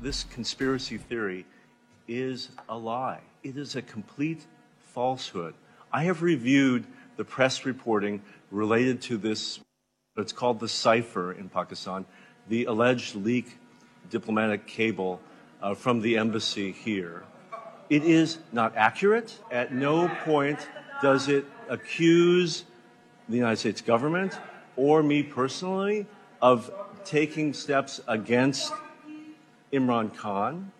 This conspiracy theory is a lie. It is a complete falsehood. I have reviewed the press reporting related to this, it's called the cipher in Pakistan, the alleged leak diplomatic cable from the embassy here. It is not accurate. At no point does it accuse the United States government or me personally of taking steps against Imran Khan.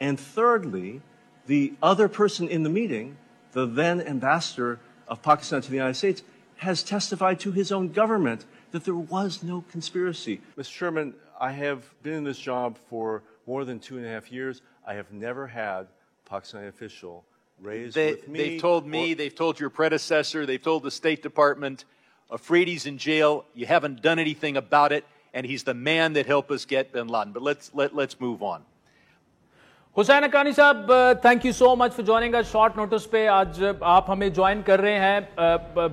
And thirdly, the other person in the meeting, the then ambassador of Pakistan to the United States, has testified to his own government that there was no conspiracy. Mr. Chairman, I have been in this job for more than 2.5 years. I have never had a Pakistani official raise with me. They've told me, they've told your predecessor, they've told the State Department, Afridi's in jail, you haven't done anything about it, and he's the man that helped us get bin Laden. But let's move on. Hussain Haqqani Sahab, thank you so much for joining اس short notice پہ. آج آپ ہمیں join کر رہے ہیں.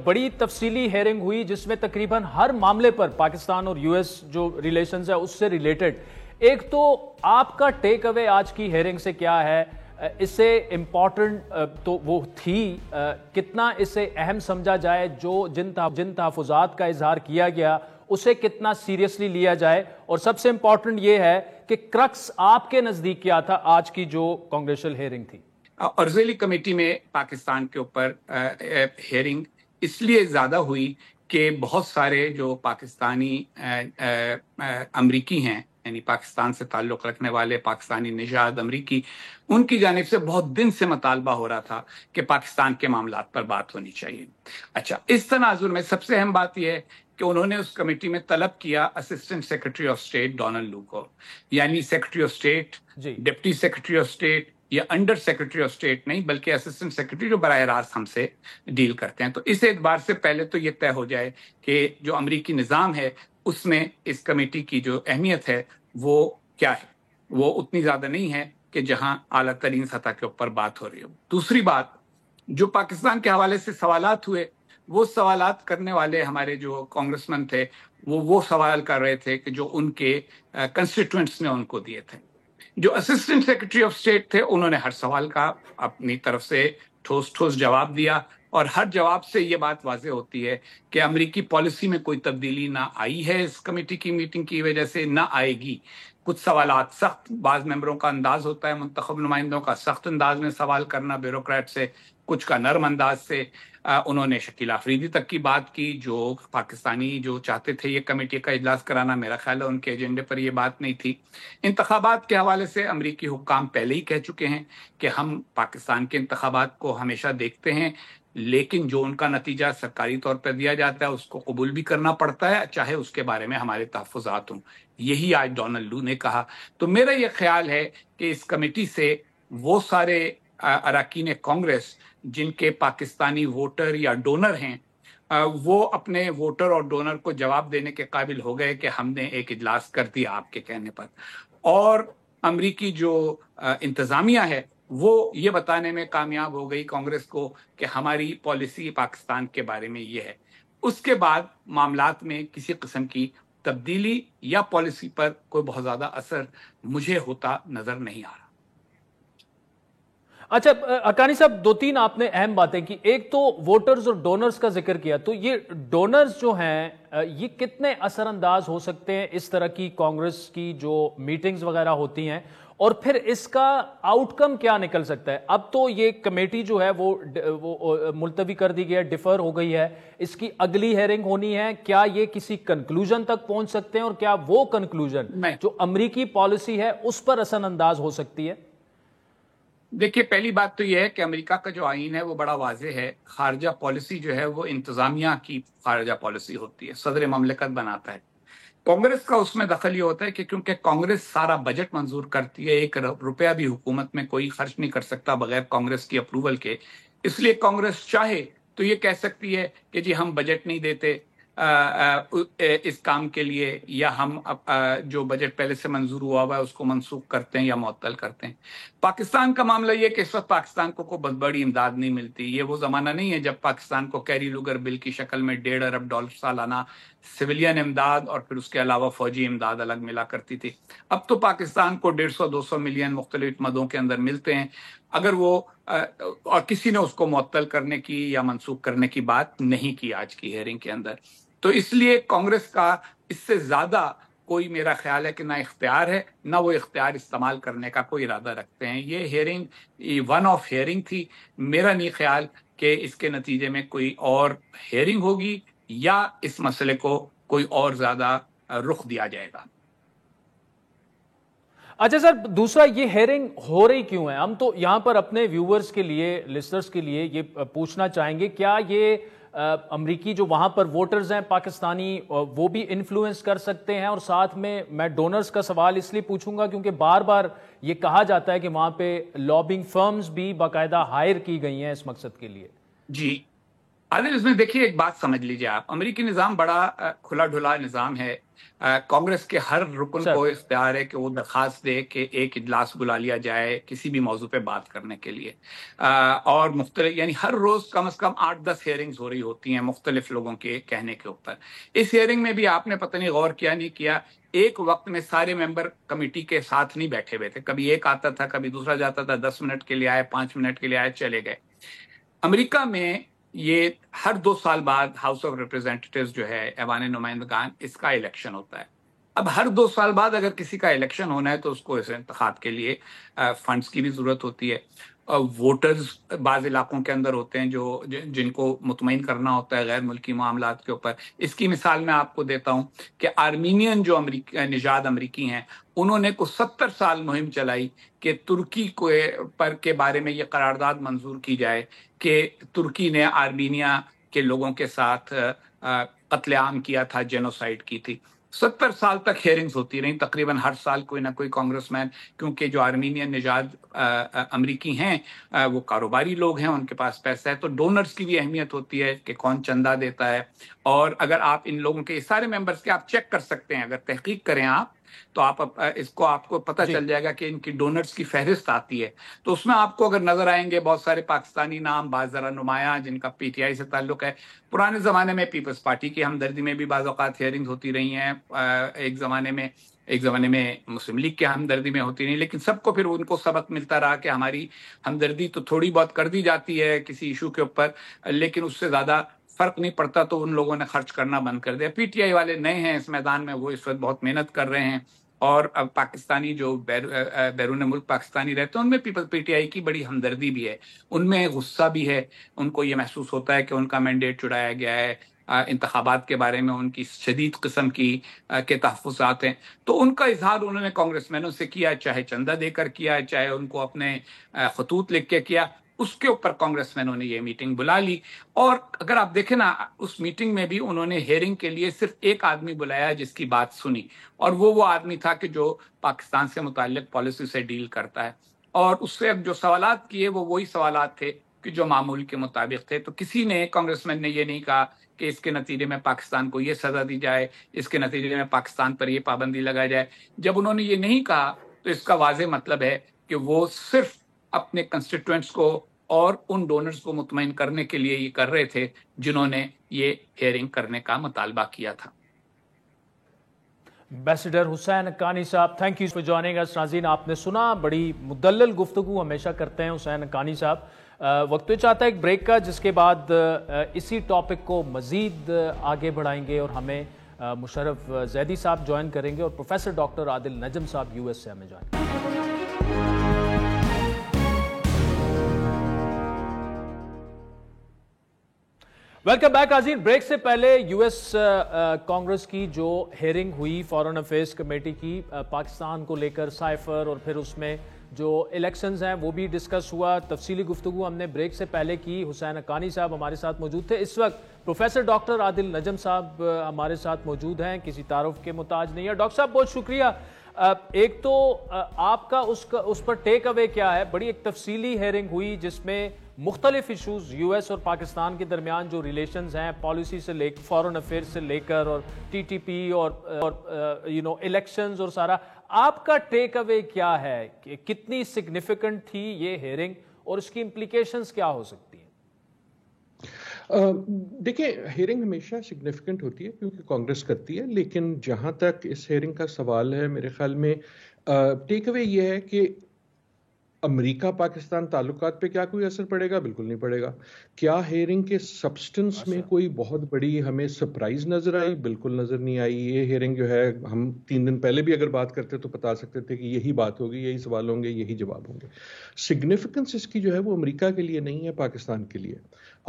بڑی تفصیلی ہیئرنگ ہوئی جس میں تقریباً ہر معاملے پر پاکستان اور یو ایس جو ریلیشنز ہے اس سے ریلیٹڈ. ایک تو آپ کا ٹیک اوے آج کی ہیئرنگ سے کیا ہے؟ اس سے امپورٹنٹ تو وہ تھی, کتنا اسے اہم سمجھا جائے, جو جن تحفظات کا اظہار کیا گیا اسے کتنا سیریسلی لیا جائے, اور سب سے امپورٹنٹ یہ ہے کہ کرکس آپ کے نزدیک کیا تھا آج کی جو کانگریشل ہیئرنگ تھی؟ اور ذیلی کمیٹی میں پاکستان کے اوپر ہیئرنگ اس لیے زیادہ ہوئی کہ بہت سارے جو پاکستانی امریکی ہیں, یعنی پاکستان سے تعلق رکھنے والے پاکستانی نژاد امریکی, ان کی جانب سے بہت دن سے مطالبہ ہو رہا تھا کہ پاکستان کے معاملات پر بات ہونی چاہیے. اچھا, اس تناظر میں سب سے اہم بات یہ ہے کہ انہوں نے اس کمیٹی میں طلب کیا assistant secretary of state Donald Lu کو, یعنی secretary of state, deputy secretary of state یا انڈر سیکرٹری آف اسٹیٹ نہیں, بلکہ اسسٹنٹ سیکرٹری جو براہ راست ہم سے ڈیل کرتے ہیں. تو اس اعتبار سے پہلے تو یہ طے ہو جائے کہ جو امریکی نظام ہے اس میں اس کمیٹی کی جو اہمیت ہے وہ کیا ہے. وہ اتنی زیادہ نہیں ہے کہ جہاں اعلیٰ ترین سطح کے اوپر بات ہو رہی ہو. دوسری بات, جو پاکستان کے حوالے سے سوالات ہوئے, وہ سوالات کرنے والے ہمارے جو کانگریسمین تھے وہ سوال کر رہے تھے کہ جو ان کے کنسٹیٹوئنٹس نے ان کو دیے تھے. جو اسسٹنٹ سیکرٹری آف اسٹیٹ تھے انہوں نے ہر سوال کا اپنی طرف سے ٹھوس جواب دیا, اور ہر جواب سے یہ بات واضح ہوتی ہے کہ امریکی پالیسی میں کوئی تبدیلی نہ آئی ہے اس کمیٹی کی میٹنگ کی وجہ سے, نہ آئے گی. کچھ سوالات سخت, بعض ممبروں کا انداز ہوتا ہے منتخب نمائندوں کا سخت انداز میں سوال کرنا بیوروکریٹ سے, کچھ کا نرم انداز سے. انہوں نے شکیل آفریدی تک کی بات کی, جو پاکستانی جو چاہتے تھے یہ کمیٹی کا اجلاس کرانا. میرا خیال ہے ان کے ایجنڈے پر یہ بات نہیں تھی. انتخابات کے حوالے سے امریکی حکام پہلے ہی کہہ چکے ہیں کہ ہم پاکستان کے انتخابات کو ہمیشہ دیکھتے ہیں, لیکن جو ان کا نتیجہ سرکاری طور پر دیا جاتا ہے اس کو قبول بھی کرنا پڑتا ہے, چاہے اس کے بارے میں ہمارے تحفظات ہوں. یہی آج ڈونلڈ لو نے کہا. تو میرا یہ خیال ہے کہ اس کمیٹی سے وہ سارے اراکین کانگریس جن کے پاکستانی ووٹر یا ڈونر ہیں, وہ اپنے ووٹر اور ڈونر کو جواب دینے کے قابل ہو گئے کہ ہم نے ایک اجلاس کر دیا آپ کے کہنے پر. اور امریکی جو انتظامیہ ہے وہ یہ بتانے میں کامیاب ہو گئی کانگریس کو کہ ہماری پالیسی پاکستان کے بارے میں یہ ہے. اس کے بعد معاملات میں کسی قسم کی تبدیلی یا پالیسی پر کوئی بہت زیادہ اثر مجھے ہوتا نظر نہیں آ رہا. اچھا حقانی صاحب, 2-3 آپ نے اہم باتیں کی. ایک تو ووٹرز اور ڈونرز کا ذکر کیا, تو یہ ڈونرز جو ہیں یہ کتنے اثر انداز ہو سکتے ہیں اس طرح کی کانگریس کی جو میٹنگز وغیرہ ہوتی ہیں, اور پھر اس کا آؤٹ کم کیا نکل سکتا ہے؟ اب تو یہ کمیٹی جو ہے وہ ملتوی کر دی گئی ہے, ڈیفر ہو گئی ہے, اس کی اگلی ہیئرنگ ہونی ہے. کیا یہ کسی کنکلوژن تک پہنچ سکتے ہیں, اور کیا وہ کنکلوژن جو امریکی پالیسی ہے اس پر اثر انداز ہو سکتی ہے؟ دیکھیے, پہلی بات تو یہ ہے کہ امریکہ کا جو آئین ہے وہ بڑا واضح ہے. خارجہ پالیسی جو ہے وہ انتظامیہ کی خارجہ پالیسی ہوتی ہے, صدر مملکت بناتا ہے. کانگریس کا اس میں دخل یہ ہوتا ہے کہ کیونکہ کانگریس سارا بجٹ منظور کرتی ہے, 1 روپیہ بھی حکومت میں کوئی خرچ نہیں کر سکتا بغیر کانگریس کی اپروول کے. اس لیے کانگریس چاہے تو یہ کہہ سکتی ہے کہ جی ہم بجٹ نہیں دیتے اس کام کے لیے, یا ہم جو بجٹ پہلے سے منظور ہوا ہوا ہے اس کو منسوخ کرتے ہیں یا معطل کرتے ہیں. پاکستان کا معاملہ یہ کہ اس وقت پاکستان کو کوئی بہت بڑی امداد نہیں ملتی. یہ وہ زمانہ نہیں ہے جب پاکستان کو کیری لوگر بل کی شکل میں $1.5 ارب سالانہ سویلین امداد اور پھر اس کے علاوہ فوجی امداد الگ ملا کرتی تھی. اب تو پاکستان کو 150-200 ملین مختلف مدوں کے اندر ملتے ہیں. اگر وہ اور کسی نے اس کو معطل کرنے کی یا منسوخ کرنے کی بات نہیں کی آج کی ہیئرنگ کے اندر. تو اس لیے کانگریس کا اس سے زیادہ کوئی میرا خیال ہے کہ نہ اختیار ہے نہ وہ اختیار استعمال کرنے کا کوئی ارادہ رکھتے ہیں. یہ ہیئرنگ ون آف ہیئرنگ تھی. میرا نہیں خیال کہ اس کے نتیجے میں کوئی اور ہیئرنگ ہوگی یا اس مسئلے کو کوئی اور زیادہ رخ دیا جائے گا. اچھا سر، دوسرا یہ ہیئرنگ ہو رہی کیوں ہے؟ ہم تو یہاں پر اپنے ویورز کے لیے، لسنرز کے لیے یہ پوچھنا چاہیں گے، کیا یہ امریکی جو وہاں پر ووٹرز ہیں پاکستانی وہ بھی انفلوئنس کر سکتے ہیں؟ اور ساتھ میں ڈونرز کا سوال اس لیے پوچھوں گا کیونکہ بار بار یہ کہا جاتا ہے کہ وہاں پہ لابنگ فرمز بھی باقاعدہ ہائر کی گئی ہیں اس مقصد کے لیے. جی عادل، اس میں دیکھیے ایک بات سمجھ لیجیے آپ، امریکی نظام بڑا کھلا ڈھلا نظام ہے. کانگریس کے ہر رکن کو اختیار ہے کہ وہ درخواست دے کہ ایک اجلاس بلا لیا جائے کسی بھی موضوع پہ بات کرنے کے لیے، اور مختلف یعنی ہر روز کم از کم 8-10 ہیئرنگز ہو رہی ہوتی ہیں مختلف لوگوں کے کہنے کے اوپر. اس ہیئرنگ میں بھی آپ نے پتہ نہیں غور کیا نہیں کیا، ایک وقت میں سارے ممبر کمیٹی کے ساتھ نہیں بیٹھے ہوئے تھے. کبھی ایک آتا تھا، کبھی دوسرا جاتا تھا، 10 منٹ کے لیے آئے، 5 منٹ کے لیے آئے، چلے گئے. امریکہ میں یہ ہر 2 سال بعد ہاؤس آف ریپرزینٹیٹیوز جو ہے، ایوان نمائندگان، اس کا الیکشن ہوتا ہے. اب ہر 2 سال بعد اگر کسی کا الیکشن ہونا ہے تو اس کو اس انتخاب کے لیے فنڈز کی بھی ضرورت ہوتی ہے. ووٹرز بعض علاقوں کے اندر ہوتے ہیں جن کو مطمئن کرنا ہوتا ہے غیر ملکی معاملات کے اوپر. اس کی مثال میں آپ کو دیتا ہوں کہ آرمینین جو نژاد امریکی ہیں، انہوں نے 70 سال مہم چلائی کہ ترکی کے بارے میں یہ قرارداد منظور کی جائے کہ ترکی نے آرمینیا کے لوگوں کے ساتھ قتل عام کیا تھا، جینوسائیڈ کی تھی. 70 سال تک ہیئرنگز ہوتی رہیں، تقریباً ہر سال کوئی نہ کوئی کانگریس مین، کیونکہ جو آرمینین نژاد امریکی ہیں وہ کاروباری لوگ ہیں، ان کے پاس پیسہ ہے، تو ڈونرز کی بھی اہمیت ہوتی ہے کہ کون چندہ دیتا ہے. اور اگر آپ ان لوگوں کے سارے ممبرز کے آپ چیک کر سکتے ہیں، اگر تحقیق کریں آپ تو آپ کو پتہ چل جائے گا کہ ان کی ڈونرز کی فہرست آتی ہے. تو اس میں آپ کو اگر نظر آئیں گے بہت سارے پاکستانی نام، بعض ذرا نمایاں جن کا پی ٹی آئی سے تعلق ہے. پرانے زمانے میں پیپلز پارٹی کی ہمدردی میں بھی بعض اوقات ہیئرنگز ہوتی رہی ہیں، ایک زمانے میں مسلم لیگ کے ہمدردی میں ہوتی نہیں، لیکن سب کو پھر ان کو سبق ملتا رہا کہ ہماری ہمدردی تو تھوڑی بہت کر دی جاتی ہے کسی ایشو کے اوپر، لیکن اس سے زیادہ فرق نہیں پڑتا، تو ان لوگوں نے خرچ کرنا بند کر دیا. پی ٹی آئی والے نئے ہیں اس میدان میں، وہ اس وقت بہت محنت کر رہے ہیں. اور اب پاکستانی جو بیرون ملک پاکستانی رہتے ہیں، ان میں پی ٹی آئی کی بڑی ہمدردی بھی ہے، ان میں غصہ بھی ہے. ان کو یہ محسوس ہوتا ہے کہ ان کا مینڈیٹ چڑھایا گیا ہے، انتخابات کے بارے میں ان کی شدید قسم کے تحفظات ہیں. تو ان کا اظہار انہوں نے کانگریس مینوں سے کیا، چاہے چندہ دے کر کیا، چاہے ان کو اپنے خطوط لکھ کے کیا. اس کے اوپر کانگریس مینوں نے یہ میٹنگ بلا لی. اور اگر آپ دیکھیں نا، اس میٹنگ میں بھی انہوں نے ہیئرنگ کے لیے صرف ایک آدمی بلایا جس کی بات سنی، اور وہ آدمی تھا کہ جو پاکستان سے متعلق پالیسی سے ڈیل کرتا ہے. اور اس سے اب جو سوالات کیے وہ وہی سوالات تھے کہ جو معمول کے مطابق تھے. تو کسی نے، کانگریس مین نے یہ نہیں کہا کہ اس کے نتیجے میں پاکستان کو یہ سزا دی جائے، اس کے نتیجے میں پاکستان پر یہ پابندی لگائی جائے. جب انہوں نے یہ نہیں کہا تو اس کا واضح مطلب ہے کہ وہ صرف اپنے کنسٹیٹوئنٹس کو اور ان ڈونرز کو مطمئن کرنے کے لیے یہ کر رہے تھے جنہوں نے یہ ہیئرنگ کرنے کا مطالبہ کیا تھا. Ambassador Hussain Haqqani Sahab, thank you for joining us. ناظرین، آپ نے سنا، بڑی مدلل گفتگو ہمیشہ کرتے ہیں حسین حقانی صاحب. وقت تو چاہتا ہے ایک بریک کا، جس کے بعد اسی ٹاپک کو مزید آگے بڑھائیں گے اور ہمیں مشرف زیدی صاحب جوائن کریں گے اور پروفیسر ڈاکٹر عادل نجم صاحب یو ایس سے ہمیں جوائن کریں گے. ویلکم بیک ناظرین. بریک سے پہلے یو ایس کانگریس کی جو ہیئرنگ ہوئی فارن افیئرز کمیٹی کی پاکستان کو لے کر، سائفر اور پھر اس میں جو الیکشنز ہیں وہ بھی ڈسکس ہوا. تفصیلی گفتگو ہم نے بریک سے پہلے کی. حسین حقانی صاحب ہمارے ساتھ موجود تھے. اس وقت پروفیسر ڈاکٹر عادل نجم صاحب ہمارے ساتھ موجود ہیں، کسی تعارف کے محتاج نہیں ہے. ڈاکٹر صاحب بہت شکریہ. ایک تو آپ کا اس پر ٹیک اوے کیا ہے؟ بڑی ایک تفصیلی ہیئرنگ ہوئی جس میں مختلف ایشوز یو ایس اور پاکستان کے درمیان جو ریلیشنز ہیں، پالیسی سے لے کر، فارن افیئر سے لے کر، اور ٹی ٹی پی اور الیکشنز اور سارا. آپ کا ٹیک اوے کیا ہے کہ کتنی سگنیفیکنٹ تھی یہ ہیئرنگ اور اس کی امپلیکیشنز کیا ہو سکتی ہیں؟ دیکھیں، ہیئرنگ ہمیشہ سگنیفیکنٹ ہوتی ہے کیونکہ کانگریس کرتی ہے، لیکن جہاں تک اس ہیئرنگ کا سوال ہے، میرے خیال میں ٹیک اوے یہ ہے کہ امریکہ پاکستان تعلقات پہ کیا کوئی اثر پڑے گا؟ بالکل نہیں پڑے گا. کیا ہیئرنگ کے سبسٹنس میں کوئی بہت بڑی ہمیں سرپرائز نظر آئی؟ بالکل نظر نہیں آئی. یہ ہیئرنگ جو ہے ہم 3 دن پہلے بھی اگر بات کرتے تو بتا سکتے تھے کہ یہی بات ہوگی، یہی سوال ہوں گے، یہی جواب ہوں گے. سگنیفیکنس اس کی جو ہے وہ امریکہ کے لیے نہیں ہے، پاکستان کے لیے.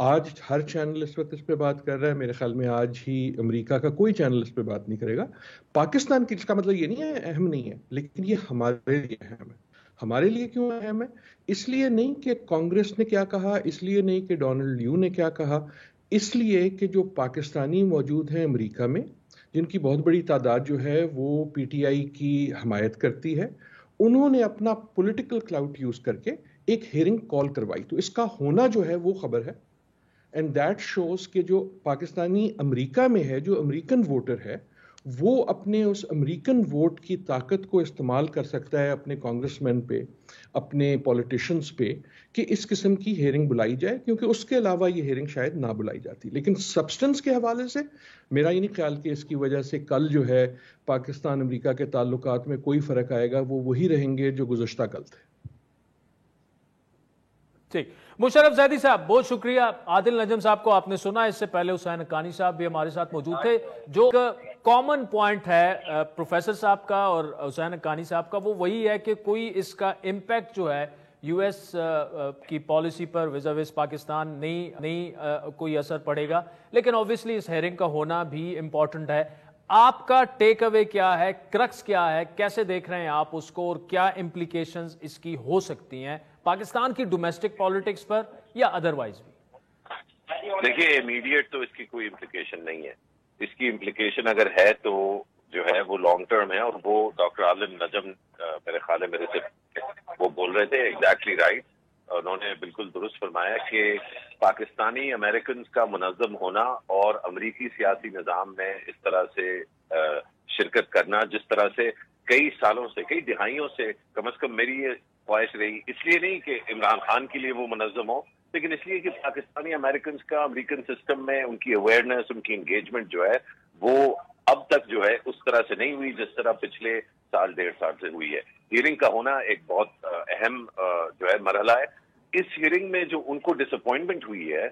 آج ہر چینل اس وقت اس پہ بات کر رہا ہے. میرے خیال میں آج ہی امریکہ کا کوئی چینل اس پہ بات نہیں کرے گا. پاکستان کی، اس کا مطلب یہ نہیں ہے اہم نہیں ہے، لیکن یہ ہمارے لیے اہم ہے. ہمارے لیے کیوں اہم ہے؟ اس لیے نہیں کہ کانگریس نے کیا کہا، اس لیے نہیں کہ ڈونلڈ لیو نے کیا کہا، اس لیے کہ جو پاکستانی موجود ہیں امریکہ میں، جن کی بہت بڑی تعداد جو ہے وہ پی ٹی آئی کی حمایت کرتی ہے، انہوں نے اپنا پولیٹیکل کلاؤٹ یوز کر کے ایک ہیئرنگ کال کروائی. تو اس کا ہونا جو ہے وہ خبر ہے. اینڈ دیٹ شوز کہ جو پاکستانی امریکہ میں ہے، جو امریکن ووٹر ہے، وہ اپنے اس امریکن ووٹ کی طاقت کو استعمال کر سکتا ہے اپنے کانگریس مین پہ، اپنے پولیٹیشنز پہ، کہ اس قسم کی ہیئرنگ بلائی جائے، کیونکہ اس کے علاوہ یہ ہیئرنگ شاید نہ بلائی جاتی. لیکن سبسٹنس کے حوالے سے میرا یہ نہیں خیال کہ اس کی وجہ سے کل جو ہے پاکستان امریکہ کے تعلقات میں کوئی فرق آئے گا. وہ وہی رہیں گے جو گزشتہ کل تھے. ٹھیک. مشرف زیدی صاحب بہت شکریہ. عادل نجم صاحب کو آپ نے سنا، اس سے پہلے حسین حقانی صاحب بھی ہمارے ساتھ موجود تھے. جو کامن پوائنٹ ہے پروفیسر صاحب کا اور حسین حقانی صاحب کا، وہ وہی ہے کہ کوئی اس کا امپیکٹ جو ہے یو ایس کی پالیسی پر ویزاویز پاکستان نہیں کوئی اثر پڑے گا. لیکن اوبویسلی اس ہیئرنگ کا ہونا بھی امپورٹنٹ ہے. آپ کا ٹیک اوے کیا ہے، کرکس کیا ہے، کیسے دیکھ رہے ہیں آپ اس کو، اور کیا امپلیکیشنز اس کی ہو سکتی ہیں پاکستان کی ڈومیسٹک پالیٹکس پر یا ادروائز بھی؟ دیکھیے، امیڈیٹ تو اس کی کوئی امپلیکیشن نہیں ہے. اس کی امپلیکیشن اگر ہے تو جو ہے وہ لانگ ٹرم ہے، اور وہ ڈاکٹر عادل نجم میرے خیال ہے میرے سے وہ بول رہے تھے ایگزیکٹلی رائٹ. انہوں نے بالکل درست فرمایا کہ پاکستانی امریکنز کا منظم ہونا اور امریکی سیاسی نظام میں اس طرح سے شرکت کرنا، جس طرح سے کئی سالوں سے، کئی دہائیوں سے، کم از کم میری یہ خواہش رہی، اس لیے نہیں کہ عمران خان کے لیے وہ منظم ہو، لیکن اس لیے کہ پاکستانی امریکنز کا امریکن سسٹم میں ان کی اویئرنیس، ان کی انگیجمنٹ جو ہے وہ اب تک جو ہے اس طرح سے نہیں ہوئی جس طرح پچھلے سال 1.5 سال سے ہوئی ہے. ہیئرنگ کا ہونا ایک بہت اہم جو ہے مرحلہ ہے. اس ہیئرنگ میں جو ان کو ڈس اپوائنٹمنٹ ہوئی ہے،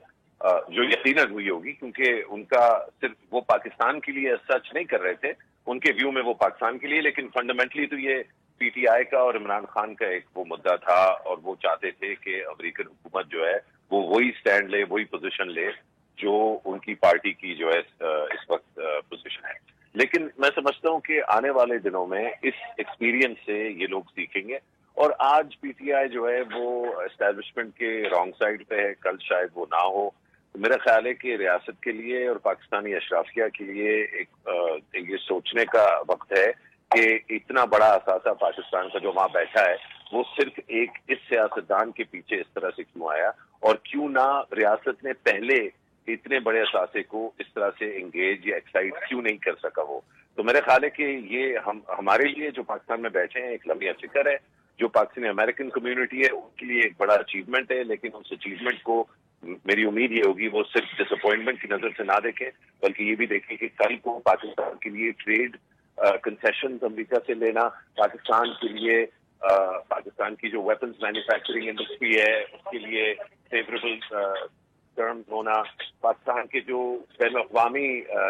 جو یقیناً ہوئی ہوگی، کیونکہ ان کا صرف وہ پاکستان کے لیے سچ نہیں کر رہے تھے، ان کے ویو میں وہ پاکستان کے لیے، لیکن فنڈامنٹلی تو یہ پی ٹی آئی کا اور عمران خان کا ایک وہ مدعا تھا، اور وہ چاہتے تھے کہ امریکن حکومت جو ہے وہ وہی سٹینڈ لے، وہی پوزیشن لے جو ان کی پارٹی کی جو ہے اس وقت پوزیشن ہے. لیکن میں سمجھتا ہوں کہ آنے والے دنوں میں اس ایکسپیرینس سے یہ لوگ سیکھیں گے. اور آج پی ٹی آئی جو ہے وہ اسٹیبلشمنٹ کے رانگ سائڈ پہ ہے، کل شاید وہ نہ ہو. تو میرا خیال ہے کہ ریاست کے لیے اور پاکستانی اشرافیہ کے لیے ایک یہ سوچنے کا وقت ہے کہ اتنا بڑا اثاثہ پاکستان کا جو وہاں بیٹھا ہے وہ صرف ایک اس سیاستدان کے پیچھے اس طرح سے کیوں آیا، اور کیوں نہ ریاست نے پہلے اتنے بڑے اثاثے کو اس طرح سے انگیج یا ایکسائٹ کیوں نہیں کر سکا وہ. تو میرے خیال ہے کہ یہ ہمارے لیے جو پاکستان میں بیٹھے ہیں ایک لمحہ فکر ہے. جو پاکستانی امریکن کمیونٹی ہے ان کے لیے ایک بڑا اچیومنٹ ہے، لیکن اس اچیومنٹ کو میری امید یہ ہوگی وہ صرف ڈس اپوائنٹمنٹ کی نظر سے نہ دیکھیں، بلکہ یہ بھی دیکھیں کہ کل کو پاکستان کے لیے ٹریڈ کنسیشنز امریکہ سے لینا، پاکستان کے لیے پاکستان کی جو ویپنز مینوفیکچرنگ انڈسٹری ہے اس کے لیے فیوریبل ٹرمز ہونا، پاکستان کے جو بین الاقوامی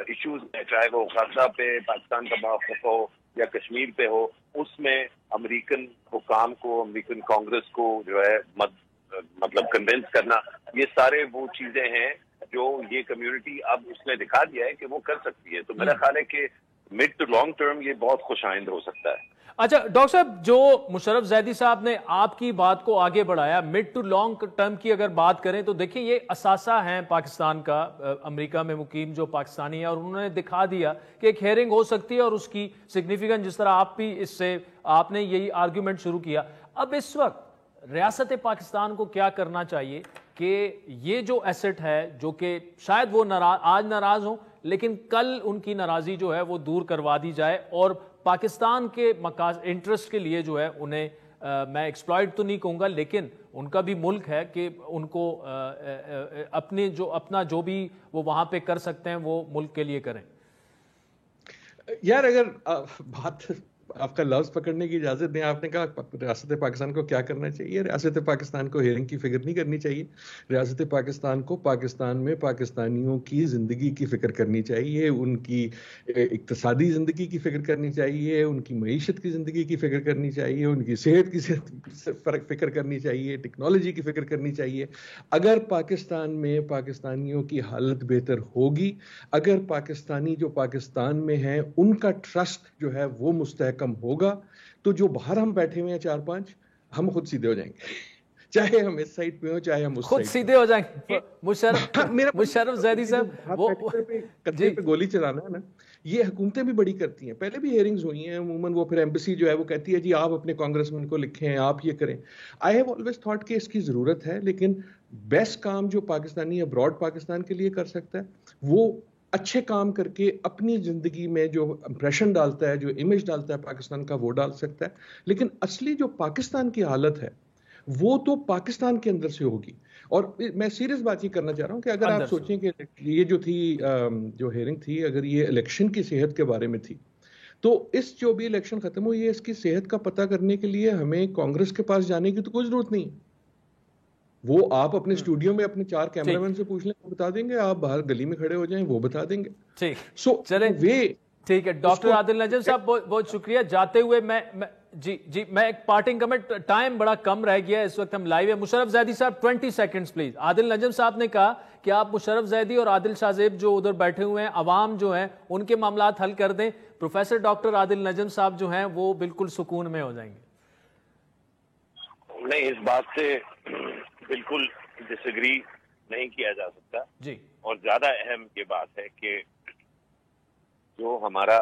ایشوز ہیں، چاہے وہ غزہ پہ پاکستان کا موقف ہو یا کشمیر پہ ہو، اس میں امریکن حکام کو، امریکن کانگریس کو جو ہے مطلب کنونس کرنا، یہ سارے وہ چیزیں ہیں جو یہ کمیونٹی اب اس نے دکھا دیا ہے کہ وہ کر سکتی ہے. تو میرا خیال ہے کہ مڈ ٹو لانگ ٹرم یہ بہت خوش آئند ہو سکتا ہے. اچھا ڈاکٹر صاحب، جو مشرف زیدی صاحب نے آپ کی بات کو آگے بڑھایا، مڈ ٹو لانگ ٹرم کی اگر بات کریں تو دیکھیں یہ اثاثہ ہیں پاکستان کا، امریکہ میں مقیم جو پاکستانی ہے، اور انہوں نے دکھا دیا کہ ایک ہیئرنگ ہو سکتی ہے اور اس کی سگنیفیکنس، جس طرح آپ بھی اس سے آپ نے یہی آرگیومنٹ شروع کیا. اب اس وقت ریاست پاکستان کو کیا کرنا چاہیے کہ یہ جو ایسٹ ہے، جو کہ شاید وہ آج ناراض ہوں لیکن کل ان کی ناراضی جو ہے وہ دور کروا دی جائے، اور پاکستان کے انٹرسٹ کے لیے جو ہے انہیں میں ایکسپلائٹ تو نہیں کہوں گا، لیکن ان کا بھی ملک ہے کہ ان کو اپنا جو بھی وہ وہاں پہ کر سکتے ہیں وہ ملک کے لیے کریں. یار اگر بات آپ کا لفظ پکڑنے کی اجازت دیں. آپ نے کہا ریاست پاکستان کو کیا کرنا چاہیے. ریاست پاکستان کو ہیرنگ کی فکر نہیں کرنی چاہیے. ریاست پاکستان کو پاکستان میں پاکستانیوں کی زندگی کی فکر کرنی چاہیے, ان کی اقتصادی زندگی کی فکر کرنی چاہیے, ان کی معیشت کی زندگی کی فکر کرنی چاہیے, ان کی صحت کی فکر کرنی چاہیے, ٹیکنالوجی کی فکر کرنی چاہیے. اگر پاکستان میں پاکستانیوں کی حالت بہتر ہوگی, اگر پاکستانی جو پاکستان میں ہیں ان کا ٹرسٹ جو ہے وہ مستحکم ہوگا, تو جو باہر ہم بیٹھے ہوئے ہیں 4-5, ہم خود سیدھے ہو جائیں گے. چاہے ہم اس سائڈ پہ ہوں چاہے ہم اس خود سیدھے ہو جائیں گے. مشرف زیدی صاحب, وہ کتے پہ گولی چلانا ہے نا, یہ حکومتیں بھی بڑی کرتی ہیں. پہلے بھی ہیئرنگز ہوئی ہیں عموماً, وہ پھر ایمبیسی جو ہے وہ کہتی ہے جی آپ اپنے کانگریس مین کو لکھیں, آپ یہ کریں. آئی ہیو آلویز تھاٹ کہ اس کی ضرورت ہے, لیکن بیسٹ کام جو پاکستانی ابراڈ پاکستان کے لیے کر سکتا ہے وہ اچھے کام کر کے اپنی زندگی میں جو امپریشن ڈالتا ہے, جو امیج ڈالتا ہے پاکستان کا, وہ ڈال سکتا ہے. لیکن اصلی جو پاکستان کی حالت ہے وہ تو پاکستان کے اندر سے ہوگی. اور میں سیریس بات یہ کرنا چاہ رہا ہوں کہ اگر آپ سوچیں کہ یہ جو تھی جو ہیئرنگ تھی, اگر یہ الیکشن کی صحت کے بارے میں تھی, تو اس جو بھی الیکشن ختم ہوئی ہے اس کی صحت کا پتہ کرنے کے لیے ہمیں کانگریس کے پاس جانے کی تو کوئی ضرورت نہیں. وہ آپ اپنے اسٹوڈیو میں اپنے 4 کیمرہ مین سے پوچھ لیں, وہ بتا دیں گے. آپ باہر گلی میں کھڑے ہو جائیں, وہ بتا دیں گے. ٹھیک, چلیں ٹھیک ہے. ڈاکٹر عادل نجم صاحب بہت شکریہ. جاتے ہوئے میں میں ایک پارٹنگ کمنٹ, ٹائم بڑا کم رہ گیا ہے, اس وقت ہم لائیو ہے. مشرف زیدی صاحب 20 سیکنڈز پلیز. عادل نجم صاحب نے کہا کہ آپ مشرف زیدی اور عادل شاہ زیب جو ادھر بیٹھے ہوئے ہیں, عوام جو ہیں ان کے معاملات حل کر دیں. پروفیسر ڈاکٹر عادل نجم صاحب جو ہیں وہ بالکل سکون میں ہو جائیں گے. نہیں, اس بات سے بالکل ڈس ایگری نہیں کیا جا سکتا جی. اور زیادہ اہم یہ بات ہے کہ جو ہمارا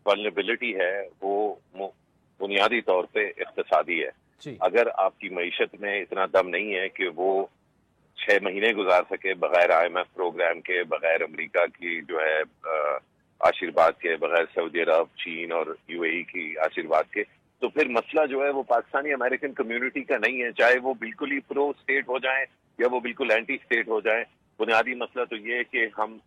ولنریبلٹی ہے وہ بنیادی طور پہ اقتصادی ہے. اگر آپ کی معیشت میں اتنا دم نہیں ہے کہ وہ 6 مہینے گزار سکے بغیر IMF پروگرام کے, بغیر امریکہ کی جو ہے آشیرواد کے, بغیر سعودی عرب, چین اور UAE کی آشیرواد کے, تو پھر مسئلہ جو ہے وہ پاکستانی امریکن کمیونٹی کا نہیں ہے, چاہے وہ بالکل ہی پرو اسٹیٹ ہو جائیں یا وہ بالکل اینٹی اسٹیٹ ہو جائیں. بنیادی مسئلہ تو یہ ہے کہ ہم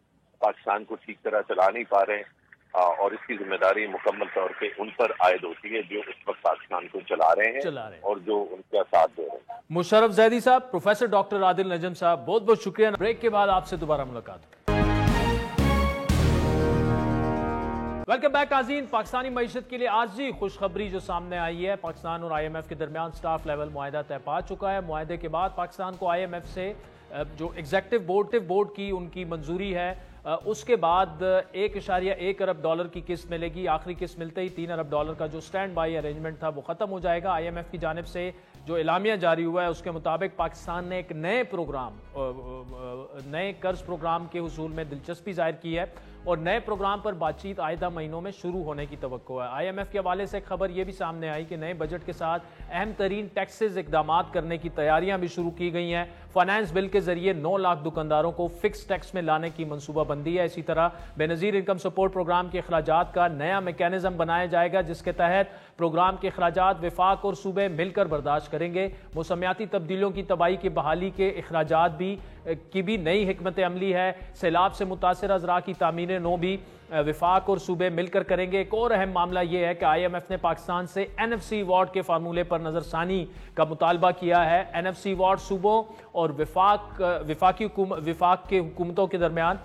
پاکستان کو ٹھیک طرح چلا نہیں پا رہے ہیں, اور اس کی ذمہ داری مکمل طور پہ ان پر عائد ہوتی ہے جو اس وقت پاکستان کو چلا رہے ہیں اور جو ان کا ساتھ دے رہے ہیں. مشرف زیدی صاحب, پروفیسر ڈاکٹر عادل نجم صاحب, بہت بہت شکریہ. بریک کے بعد آپ سے دوبارہ ملاقات. ویلکم بیک ناظرین. پاکستانی معیشت کے لیے عارضی خوشخبری جو سامنے آئی ہے, پاکستان اور IMF کے درمیان سٹاف لیول معاہدہ طے پا چکا ہے. معاہدے کے بعد پاکستان کو IMF سے جو ایگزیکٹو بورڈ کی ان کی منظوری ہے, اس کے بعد $1.1 ارب کی قسط ملے گی. آخری قسط ملتے ہی $3 ارب کا جو سٹینڈ بائی ارینجمنٹ تھا وہ ختم ہو جائے گا. IMF کی جانب سے جو اعلامیہ جاری ہوا ہے اس کے مطابق پاکستان نے ایک نئے قرض پروگرام کے حصول میں دلچسپی ظاہر کی ہے, اور نئے پروگرام پر بات چیت آئندہ مہینوں میں شروع ہونے کی توقع ہے. IMF کے حوالے سے خبر یہ بھی سامنے آئی کہ نئے بجٹ کے ساتھ اہم ترین ٹیکسز اقدامات کرنے کی تیاریاں بھی شروع کی گئی ہیں. فائنانس بل کے ذریعے 9 لاکھ دکانداروں کو فکس ٹیکس میں لانے کی منصوبہ بندی ہے. اسی طرح بے نظیر انکم سپورٹ پروگرام کے اخراجات کا نیا میکینزم بنایا جائے گا, جس کے تحت پروگرام کے اخراجات وفاق اور صوبے مل کر برداشت کریں گے. موسمیاتی تبدیلیوں کی تباہی کی بحالی کے اخراجات کی بھی نئی حکمت عملی ہے. سیلاب سے متاثرہ اذرا کی تعمیر نو بھی وفاق اور صوبے مل کر کریں گے. ایک اور اہم معاملہ یہ ہے کہ IMF نے پاکستان سے NFC ایوارڈ کے فارمولے پر نظر ثانی کا مطالبہ کیا ہے. NFC ایوارڈ صوبوں اور وفاق کے حکومتوں کے درمیان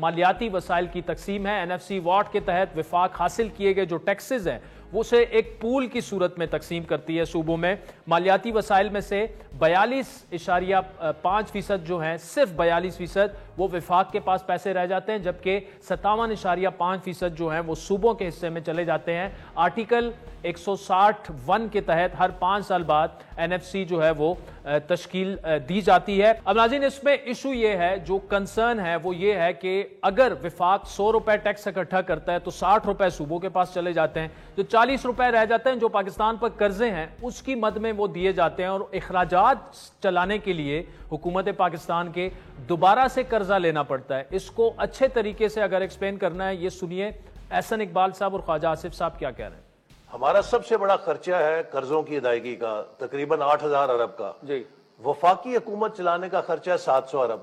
مالیاتی وسائل کی تقسیم ہے. NFC ایوارڈ کے تحت وفاق حاصل کیے گئے جو ٹیکسز ہیں وہ اسے ایک پول کی صورت میں تقسیم کرتی ہے صوبوں میں. مالیاتی وسائل میں سے 42.5% جو ہیں, صرف 42% وہ وفاق کے پاس پیسے رہ جاتے ہیں, جبکہ 57.5% جو ہیں وہ صوبوں کے حصے میں چلے جاتے ہیں. آرٹیکل 161 کے تحت ہر 5 سال بعد NFC جو ہے وہ تشکیل دی جاتی ہے. اب ناظرین اس میں ایشو یہ ہے, جو کنسرن ہے وہ یہ ہے کہ اگر وفاق 100 روپے ٹیکس اکٹھا کرتا ہے تو 60 روپے صوبوں کے پاس چلے جاتے ہیں. جو 40 روپے رہ جاتے ہیں جو پاکستان پر قرضے ہیں اس کی مد میں وہ دیے جاتے ہیں, اور اخراجات چلانے کے لیے حکومت پاکستان کے دوبارہ سے قرضہ لینا پڑتا ہے. اس کو اچھے طریقے سے اگر ایکسپلین کرنا ہے, یہ سنیے احسن اقبال صاحب اور خواجہ آصف صاحب کیا کہہ رہے ہیں. ہمارا سب سے بڑا خرچہ ہے قرضوں کی ادائیگی کا, تقریباً 8,000 ارب کا. جی. وفاقی حکومت چلانے کا خرچہ ہے 700 ارب.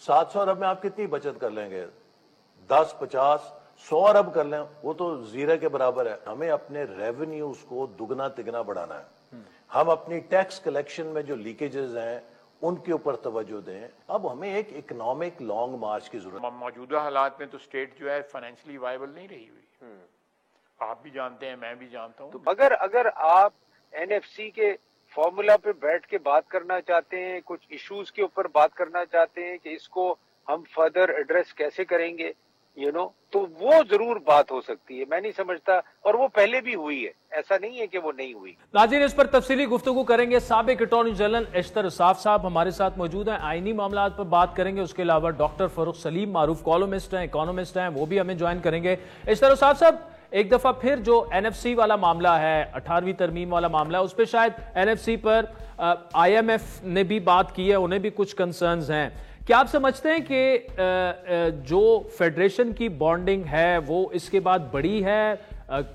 700 ارب میں آپ کتنی بچت کر لیں گے؟ 10, 50, 100 ارب کر لیں وہ تو زیرو کے برابر ہے. ہمیں اپنے ریونیوز کو دگنا تگنا بڑھانا ہے. ہم اپنی ٹیکس کلیکشن میں جو لیکیجز ہیں ان کے اوپر توجہ دیں. اب ہمیں ایک اکنامک لانگ مارچ کی ضرورت ہے. موجودہ حالات میں تو اسٹیٹ جو ہے فائنینشلی وائبل نہیں رہی ہوئی. آپ بھی جانتے ہیں, میں بھی جانتا ہوں. اگر آپ این ایف سی کے فارمولا پہ بیٹھ کے بات کرنا چاہتے ہیں, کچھ ایشوز کے اوپر بات کرنا چاہتے ہیں کہ اس کو ہم فردر ایڈریس کیسے کریں گے, تو وہ ضرور بات ہو سکتی ہے. میں نہیں سمجھتا, اور وہ پہلے بھی ہوئی ہے, ایسا نہیں ہے کہ وہ نہیں ہوئی. ناظرین, اس پر تفصیلی گفتگو کریں گے. سابق اٹارنی جنرل اشتر اساف صاحب ہمارے ساتھ موجود ہیں, آئینی معاملات پر بات کریں گے. اس کے علاوہ ڈاکٹر فروخ سلیم معروف کالمسٹ ہیں, اکانومسٹ ہیں, وہ بھی ہمیں جوائن کریں گے. اشتر اساف صاحب, ایک دفعہ پھر جو این ایف سی والا معاملہ ہے, 18ویں ترمیم والا معاملہ, اس پہ شاید این ایف سی پر آئی ایم ایف نے بھی بات کی ہے, انہیں بھی کچھ کنسرنز ہیں. کیا آپ سمجھتے ہیں کہ جو فیڈریشن کی بانڈنگ ہے وہ اس کے بعد بڑی ہے,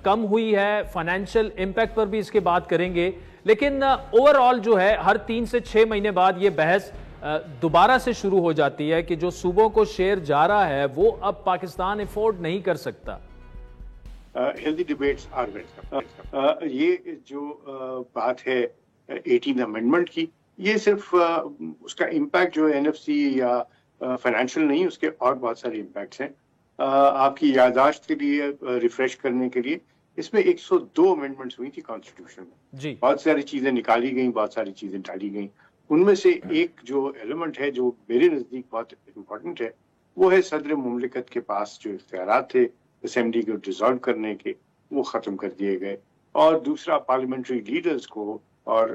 کم ہوئی ہے؟ فائنینشیل امپیکٹ پر بھی اس کے بات کریں گے. لیکن اوور آل جو ہے ہر 3 سے 6 مہینے بعد یہ بحث دوبارہ سے شروع ہو جاتی ہے کہ جو صوبوں کو شیئر جا رہا ہے وہ اب پاکستان افورڈ نہیں کر سکتا. Healthy debates are welcome. یہ جو بات ہے 18 امینڈمنٹ کی, یہ صرف اس کا امپیکٹ جو این ایف سی یا فائنینشیل نہیں, اس کے اور بہت سارے امپیکٹس ہیں. آپ کی یادداشت کے لیے ریفریش کرنے کے لیے, اس میں 102 امینڈمنٹس ہوئی تھی کانسٹیٹیوشن میں. بہت ساری چیزیں نکالی گئیں, بہت ساری چیزیں ڈالی گئیں. ان میں سے ایک جو ایلیمنٹ ہے جو میرے نزدیک بہت امپورٹنٹ ہے, وہ ہے صدر مملکت کے پاس جو اختیارات تھے اسمبلی کو ڈیزالو کرنے کے, وہ ختم کر دیے گئے. اور دوسرا, پارلیمنٹری لیڈرز کو اور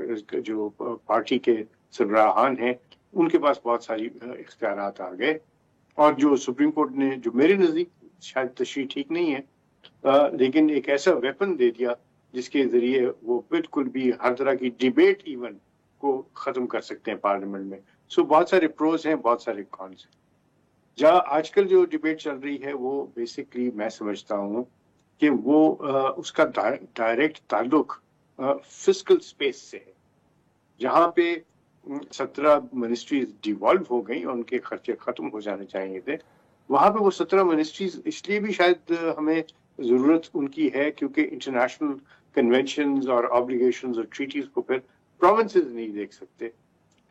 جو پارٹی کے سربراہان ہیں ان کے پاس بہت ساری اختیارات آ گئے. اور جو سپریم کورٹ نے, جو میرے نزدیک شاید تشریح ٹھیک نہیں ہے, لیکن ایک ایسا ویپن دے دیا جس کے ذریعے وہ بالکل بھی ہر طرح کی ڈیبیٹ ایون کو ختم کر سکتے ہیں پارلیمنٹ میں. سو بہت سارے پروز ہیں, بہت سارے کونس ہیں. جہاں آج کل جو ڈیبیٹ چل رہی ہے وہ بیسکلی میں سمجھتا ہوں کہ وہ اس کا ڈائریکٹ تعلق فسکل سپیس سے ہے. جہاں پہ 17 منسٹریز ڈیوالو ہو گئیں اور ان کے خرچے ختم ہو جانے چاہیے تھے, وہاں پہ وہ 17 منسٹریز اس لیے بھی شاید ہمیں ضرورت ان کی ہے کیونکہ انٹرنیشنل کنونشنز اور آبلیگیشنز اور ٹریٹیز کو پھر پروونسز نہیں دیکھ سکتے.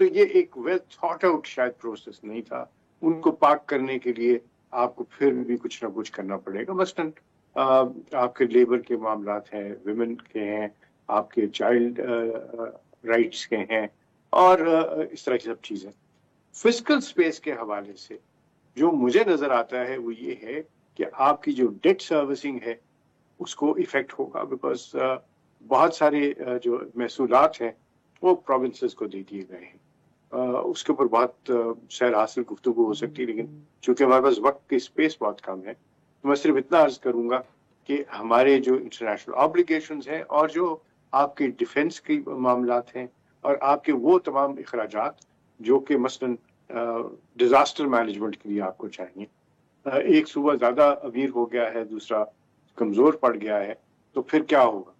تو یہ ایک ویل تھاٹ آؤٹ شاید پروسیس نہیں تھا. ان کو پاک کرنے کے لیے آپ کو پھر بھی کچھ نہ کچھ کرنا پڑے گا. مثلاً آپ کے لیبر کے معاملات ہیں, ویمن کے ہیں, آپ کے چائلڈ رائٹس کے ہیں, اور اس طرح کی سب چیزیں. فسکل سپیس کے حوالے سے جو مجھے نظر آتا ہے وہ یہ ہے کہ آپ کی جو ڈیٹ سروسنگ ہے اس کو ایفیکٹ ہوگا, بیکاز بہت سارے جو محصولات ہیں وہ پروونسز کو دے دیے گئے ہیں. اس کے اوپر بہت شاید حاصل گفتگو ہو سکتی ہے, لیکن چونکہ ہمارے پاس وقت کی اسپیس بہت کم ہے تو میں صرف اتنا عرض کروں گا کہ ہمارے جو انٹرنیشنل آبلیگیشنز ہیں اور جو آپ کے ڈیفنس کے معاملات ہیں اور آپ کے وہ تمام اخراجات جو کہ مثلاً ڈیزاسٹر مینجمنٹ کے لیے آپ کو چاہیے. ایک صوبہ زیادہ امیر ہو گیا ہے, دوسرا کمزور پڑ گیا ہے, تو پھر کیا ہوگا؟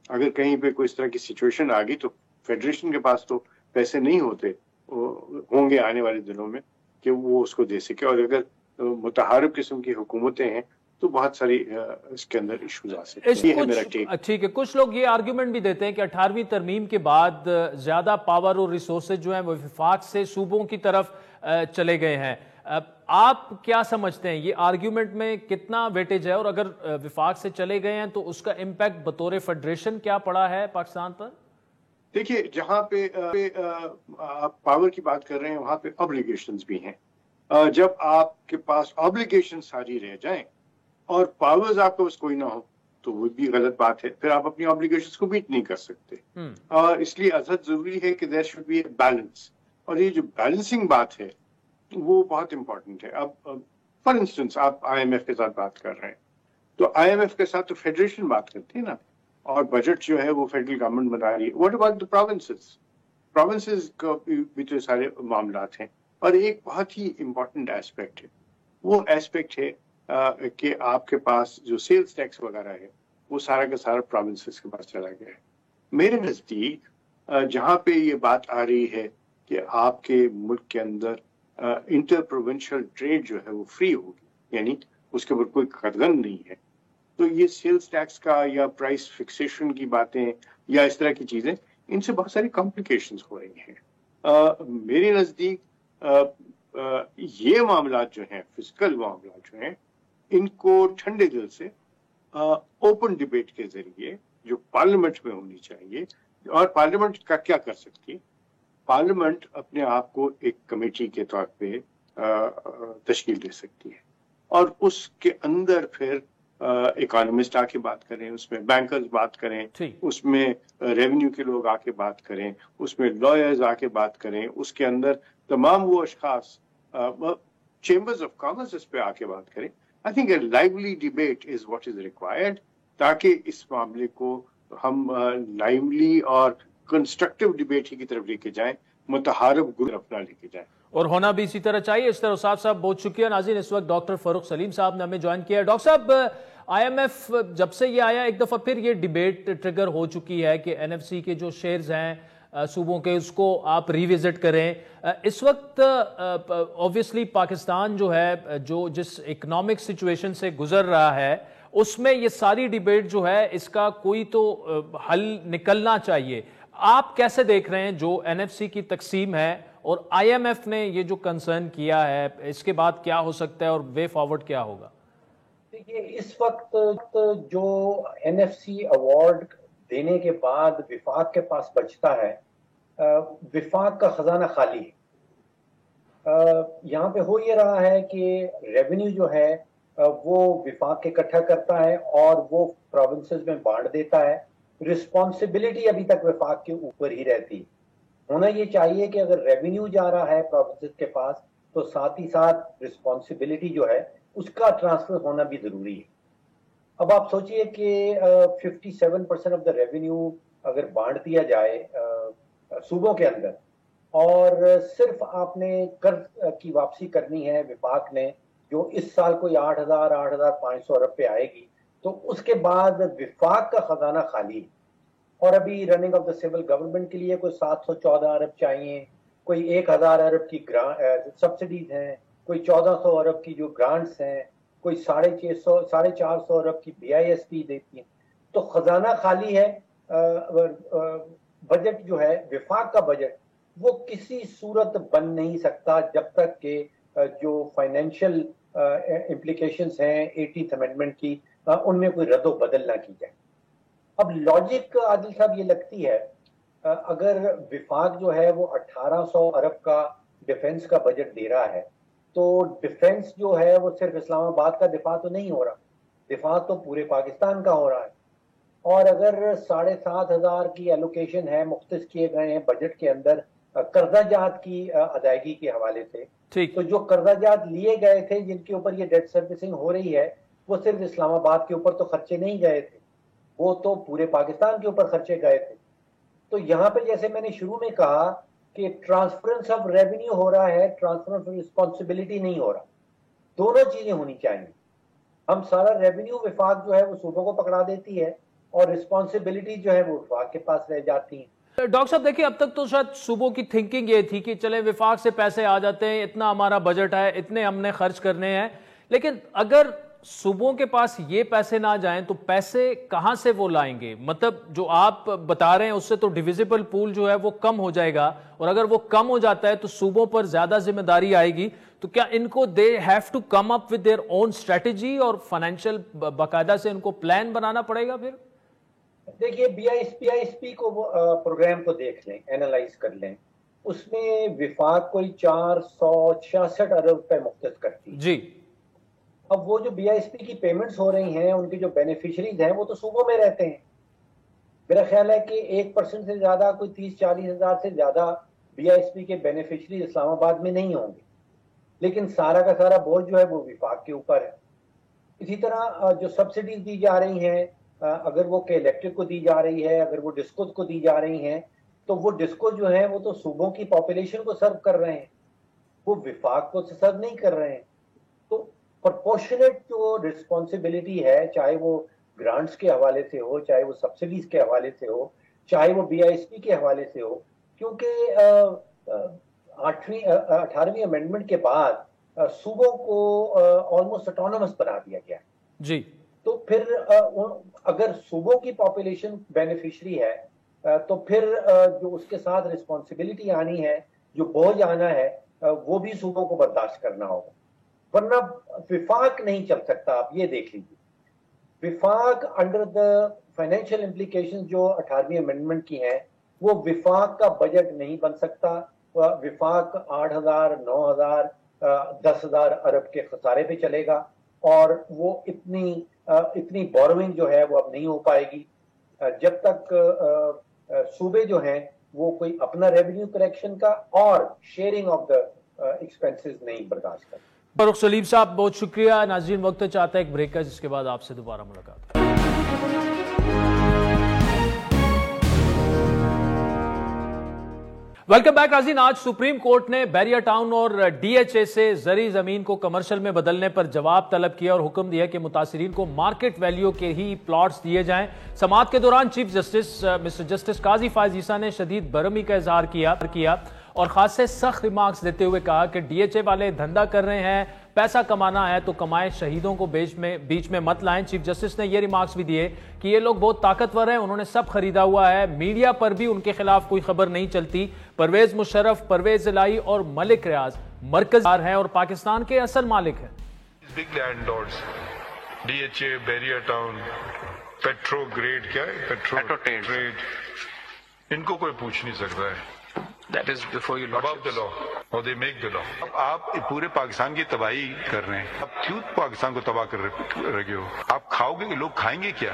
اگر کہیں پہ کوئی اس طرح کی سچویشن آ گئی تو فیڈریشن کے پاس تو پیسے نہیں ہوتے ہوں گے آنے والے دنوں میں کہ وہ اس کو دے سکے. اور اگر متحارب قسم کی حکومتیں ہیں تو بہت ساری اس کے اندر ایشوز آ سکتے ہیں. یہ ہے میرا ٹیک. ٹھیک ہے, کچھ لوگ یہ آرگیومنٹ بھی دیتے ہیں کہ 18ویں ترمیم کے بعد زیادہ پاور اور ریسورسز جو ہیں وہ وفاق سے صوبوں کی طرف چلے گئے ہیں. آپ کیا سمجھتے ہیں, یہ آرگیومنٹ میں کتنا ویٹیج ہے, اور اگر وفاق سے چلے گئے ہیں تو اس کا امپیکٹ بطور فیڈریشن کیا پڑا ہے پاکستان پر؟ دیکھیے, جہاں پہ آپ پاور کی بات کر رہے ہیں وہاں پہ آبلیگیشنز بھی ہیں. جب آپ کے پاس آبلیگیشن ساری رہ جائیں اور پاورز آپ کو بس کوئی نہ ہو تو وہ بھی غلط بات ہے. پھر آپ اپنی آبلیگیشنز کو میٹ نہیں کر سکتے, اور اس لیے ازحد ضروری ہے کہ there should be a balance. اور یہ جو بیلنسنگ بات ہے وہ بہت امپورٹنٹ ہے. اب فار انسٹنس آپ آئی ایم ایف کے ساتھ بات کر رہے ہیں تو آئی ایم ایف کے ساتھ تو فیڈریشن بات کرتی ہے نا, اور بجٹ جو ہے وہ فیڈرل گورنمنٹ بنا رہی ہے. واٹ اباؤٹ دی پروونسز کا بھی تو سارے معاملات ہیں. اور ایک بہت ہی امپورٹنٹ ایسپیکٹ ہے, وہ ایسپیکٹ ہے کہ آپ کے پاس جو سیلز ٹیکس وغیرہ ہے وہ سارا کا سارا پروونسز کے پاس چلا گیا ہے. میرے نزدیک جہاں پہ یہ بات آ رہی ہے کہ آپ کے ملک کے اندر انٹر پروونشل ٹریڈ جو ہے وہ فری ہوگی, یعنی اس کے اوپر کوئی قدغن نہیں ہے. تو یہ سیلز ٹیکس کا یا پرائس فکسیشن کی باتیں یا اس طرح کی چیزیں، ان سے بہت ساری کمپلیکیشنز ہو رہی ہیں. میرے نزدیک یہ معاملات جو ہیں، فزیکل معاملات جو ہیں، ان کو ٹھنڈے دل سے اوپن ڈبیٹ کے ذریعے جو پارلیمنٹ میں ہونی چاہیے. اور پارلیمنٹ کا کیا کر سکتی ہے؟ پارلیمنٹ اپنے آپ کو ایک کمیٹی کے طور پہ تشکیل دے سکتی ہے، اور اس کے اندر پھر اکانومسٹ آ کے بات کریں، اس میں بینکرز بات کریں، اس میں ریونیو کے لوگ آ کے بات کریں، اس میں لائرز آ کے بات کریں، اس کے اندر تمام وہ اشخاص چیمبرز آف کامرس اس پہ آ کے بات کریں. I think a lively debate is what is required تاکہ اس معاملے کو ہم لائولی اور کنسٹرکٹیو ڈبیٹ کی طرف لے کے جائیں، متحارب گروپ نہ لے کے جائیں. اور ہونا بھی اسی طرح چاہیے. اس طرح استاد صاحب بہت شکریہ. ناظرین، اس وقت ڈاکٹر فاروق سلیم صاحب نے ہمیں جوائن کیا ہے. ڈاکٹر صاحب، IMF جب سے یہ آیا ایک دفعہ پھر یہ ڈیبیٹ ٹریگر ہو چکی ہے کہ NFC کے جو شیئرز ہیں صوبوں کے، اس کو آپ ریوزٹ کریں. اس وقت اوبویسلی پاکستان جو ہے، جو جس اکنامک سچویشن سے گزر رہا ہے، اس میں یہ ساری ڈیبیٹ جو ہے اس کا کوئی تو حل نکلنا چاہیے. آپ کیسے دیکھ رہے ہیں جو NFC کی تقسیم ہے اور IMF نے یہ جو کنسرن کیا ہے، اس کے بعد کیا ہو سکتا ہے اور وے فارورڈ کیا ہوگا؟ دیکھیے، اس وقت جو NFC ایوارڈ دینے کے بعد وفاق کے پاس بچتا ہے، وفاق کا خزانہ خالی ہے. یہاں پہ ہو یہ رہا ہے کہ ریونیو جو ہے وہ وفاق اکٹھا کرتا ہے اور وہ پروونسز میں بانٹ دیتا ہے. رسپانسبلٹی ابھی تک وفاق کے اوپر ہی رہتی. ہونا یہ چاہیے کہ اگر ریونیو جا رہا ہے پروونسز کے پاس تو ساتھ ہی ساتھ رسپانسبلٹی جو ہے اس کا ٹرانسفر ہونا بھی ضروری ہے. اب آپ سوچئے کہ 57% آف دا ریونیو اگر بانٹ دیا جائے صوبوں کے اندر، اور صرف آپ نے قرض کی واپسی کرنی ہے وفاق نے، جو اس سال کوئی 8,500 ارب پہ آئے گی، تو اس کے بعد وفاق کا خزانہ خالی ہے. اور ابھی running of the civil government کے لیے کوئی 714 ارب چاہیے، کوئی 1,000 ارب کی سبسڈیز ہیں، کوئی 1,400 ارب کی جو گرانٹس ہیں، کوئی 450 ارب کی BISP دیتی ہے. تو خزانہ خالی ہے. بجٹ جو ہے وفاق کا بجٹ وہ کسی صورت بن نہیں سکتا جب تک کہ جو فائنینشیل امپلیکیشنز ہیں 18th امینڈمنٹ کی ان میں کوئی رد و بدل نہ کی جائے. اب لاجک عادل صاحب یہ لگتی ہے، اگر وفاق جو ہے وہ 1,800 ارب کا ڈیفنس کا بجٹ دے رہا ہے، تو ڈیفنس جو ہے وہ صرف اسلام آباد کا دفاع تو نہیں ہو رہا، دفاع تو پورے پاکستان کا ہو رہا ہے. اور اگر 7,500 کی ایلوکیشن ہے، مختص کیے گئے ہیں بجٹ کے اندر قرضہ جات کی ادائیگی کے حوالے سے، تو جو قرضہ جات لیے گئے تھے جن کے اوپر یہ ڈیٹ سروسنگ ہو رہی ہے، وہ صرف اسلام آباد کے اوپر تو خرچے نہیں گئے تھے، وہ تو پورے پاکستان کے اوپر خرچے گئے تھے. تو یہاں پہ جیسے میں نے شروع میں کہا کہ ٹرانسفرنس آف ریونیو ہو رہا ہے، ٹرانسفرنس آف رسپانسبلٹی نہیں ہو رہا. دونوں چیزیں ہونی چاہیے. ہم سارا ریونیو وفاق جو ہے وہ صوبوں کو پکڑا دیتی ہے اور رسپانسبلٹی جو ہے وہ وفاق کے پاس رہ جاتی ہیں. ڈاکٹر صاحب دیکھیں، اب تک تو شاید صوبوں کی تھنکنگ یہ تھی کہ چلے وفاق سے پیسے آ جاتے ہیں، اتنا ہمارا بجٹ ہے، اتنے ہم نے خرچ کرنے ہیں. لیکن اگر صوبوں کے پاس یہ پیسے نہ جائیں تو پیسے کہاں سے وہ لائیں گے؟ مطلب جو آپ بتا رہے ہیں اس سے تو ڈیویزیبل پول جو ہے وہ کم ہو جائے گا، اور اگر وہ کم ہو جاتا ہے تو صوبوں پر زیادہ ذمہ داری آئے گی. تو کیا ان کو they have to come up with their own strategy اور فائنینشیل باقاعدہ سے ان کو پلان بنانا پڑے گا؟ پھر دیکھیے BISP کو پروگرام کو دیکھ لیں، اینالائز کر لیں، اس میں وفاق کوئی 466 ارب روپے مختص کرتی ہے. جی. اب وہ جو BISP کی پیمنٹس ہو رہی ہیں، ان کے جو بینیفیشریز ہیں وہ تو صوبوں میں رہتے ہیں. میرا خیال ہے کہ 1% سے زیادہ، کوئی 30-40 ہزار سے زیادہ BISP کے بینیفیشریز اسلام آباد میں نہیں ہوں گے، لیکن سارا کا سارا بوجھ جو ہے وہ وفاق کے اوپر ہے. اسی طرح جو سبسڈیز دی جا رہی ہیں، اگر وہ کہ الیکٹرک کو دی جا رہی ہے، اگر وہ ڈسکوز کو دی جا رہی ہیں، تو وہ ڈسکو جو ہیں وہ تو صوبوں کی پاپولیشن کو سرو کر رہے ہیں، وہ وفاق کو سرو نہیں کر رہے ہیں. تو پرپورشنیٹ جو رسپانسبلٹی ہے، چاہے وہ گرانٹس کے حوالے سے ہو، چاہے وہ سبسڈیز کے حوالے سے ہو، چاہے وہ BISP کے حوالے سے ہو، کیونکہ 18ویں امینڈمنٹ کے بعد صوبوں کو آلموسٹ اٹونومس بنا دیا گیا جی. تو پھر اگر صوبوں کی پاپولیشن بینیفیشری ہے تو پھر جو اس کے ساتھ رسپانسبلٹی آنی ہے, جو بوجھ آنا ہے, وہ بھی صوبوں کو برداشت کرنا ہوگا, ورنہ وفاق نہیں چل سکتا. آپ یہ دیکھ لیجیے, وفاق انڈر دا فائنینشیل امپلیکیشن جو 18ویں امینڈمنٹ کی ہیں, وہ وفاق کا بجٹ نہیں بن سکتا. وفاق 8,000 9,000 10,000 ارب کے خسارے پہ چلے گا, اور وہ اتنی بوروئنگ جو ہے وہ اب نہیں ہو پائے گی جب تک صوبے جو ہیں وہ کوئی اپنا ریونیو کلیکشن کا اور شیئرنگ آف دا ایکسپینسز نہیں برداشت کرتے. فاروق سلیم صاحب بہت شکریہ. ناظرین وقت چاہتا ہے ایک بریک کا, جس کے بعد آپ سے دوبارہ ملاقات. ویلکم بیک ناظرین. آج سپریم کورٹ نے بیریا ٹاؤن اور ڈی ایچ اے سے زرعی زمین کو کمرشل میں بدلنے پر جواب طلب کیا اور حکم دیا کہ متاثرین کو مارکیٹ ویلیو کے ہی پلاٹس دیے جائیں. سماعت کے دوران چیف جسٹس مسٹر جسٹس قاضی فائز عیسیٰ نے شدید برہمی کا اظہار کیا اور خاص سے سخت ریمارکس دیتے ہوئے کہا کہ ڈی ایچ اے والے دھندا کر رہے ہیں, پیسہ کمانا ہے تو کمائیں, شہیدوں کو بیچ میں مت لائیں. چیف جسٹس نے یہ ریمارکس بھی دیے کہ یہ لوگ بہت طاقتور ہیں, انہوں نے سب خریدا ہوا ہے, میڈیا پر بھی ان کے خلاف کوئی خبر نہیں چلتی. پرویز مشرف, پرویز الہی اور ملک ریاض مرکز ہیں اور پاکستان کے اصل مالک ہیں. Big landlords, D H A, Bahria town, پیٹرو گریڈ, کیا ہے پیٹرو ٹریڈ, ان کو کوئی پوچھ نہیں سکتا ہے. That is before you above the law, or they make the law. اب آپ پورے پاکستان کی تباہی کر رہے ہیں. اب کیوں پاکستان کو تباہ کر رہے ہو؟ آپ کھاؤ گے کہ لوگ کھائیں گے کیا؟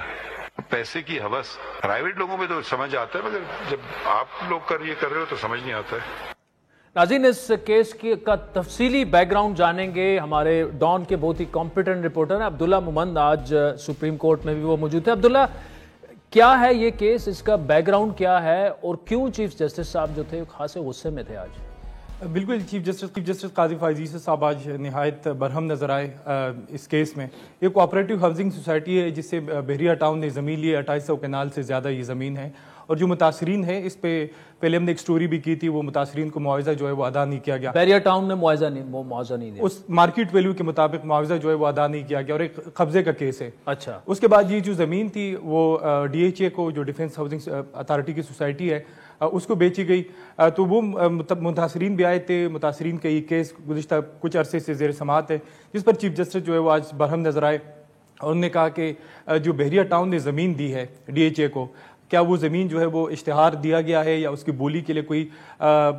پیسے کی ہوس پرائیویٹ لوگوں میں تو سمجھ آتا ہے, مگر جب آپ لوگ یہ کر رہے ہو تو سمجھ نہیں آتا ہے. ناظرین اس کیس کا تفصیلی بیک گراؤنڈ جانیں گے. ہمارے ڈان کے بہت ہی کمپیٹنٹ رپورٹر ہیں عبداللہ مومند, آج سپریم کورٹ میں بھی وہ موجود تھے. عبداللہ, کیا ہے یہ کیس, اس کا بیک گراؤنڈ کیا ہے, اور کیوں چیف جسٹس صاحب جو تھے خاصے غصے میں تھے آج؟ بالکل, چیف جسٹس قاضی فائز عیسیٰ صاحب آج نہایت برہم نظر آئے اس کیس میں. یہ کوآپریٹو ہاؤسنگ سوسائٹی ہے جس سے بیریا ٹاؤن نے زمین لی, 2800 کنال سے زیادہ یہ زمین ہے, اور جو متاثرین ہیں اس پہ پہلے ہم نے ایک سٹوری بھی کی تھی, وہ متاثرین کو معاوضہ جو ہے وہ ادا نہیں کیا گیا. بیریا ٹاؤن نے معاوضہ نہیں دیا, اس مارکیٹ ویلیو کے مطابق معاوضہ جو ہے وہ ادا نہیں کیا گیا, اور ایک قبضے کا کیس ہے. اچھا, اس کے بعد یہ جو زمین تھی وہ ڈی ایچ اے کو, جو ڈیفنس ہاؤسنگ اتھارٹی کی سوسائٹی ہے, اس کو بیچی گئی. تو وہ متاثرین بھی آئے تھے. متاثرین کا یہ کیس گزشتہ کچھ عرصے سے زیر سماعت ہے, جس پر چیف جسٹس جو ہے وہ آج برہم نظر آئے, اور انہوں نے کہا کہ جو بیریا ٹاؤن نے زمین دی ہے ڈی ایچ اے کو, کیا وہ زمین جو ہے وہ اشتہار دیا گیا ہے یا اس کی بولی کے لیے کوئی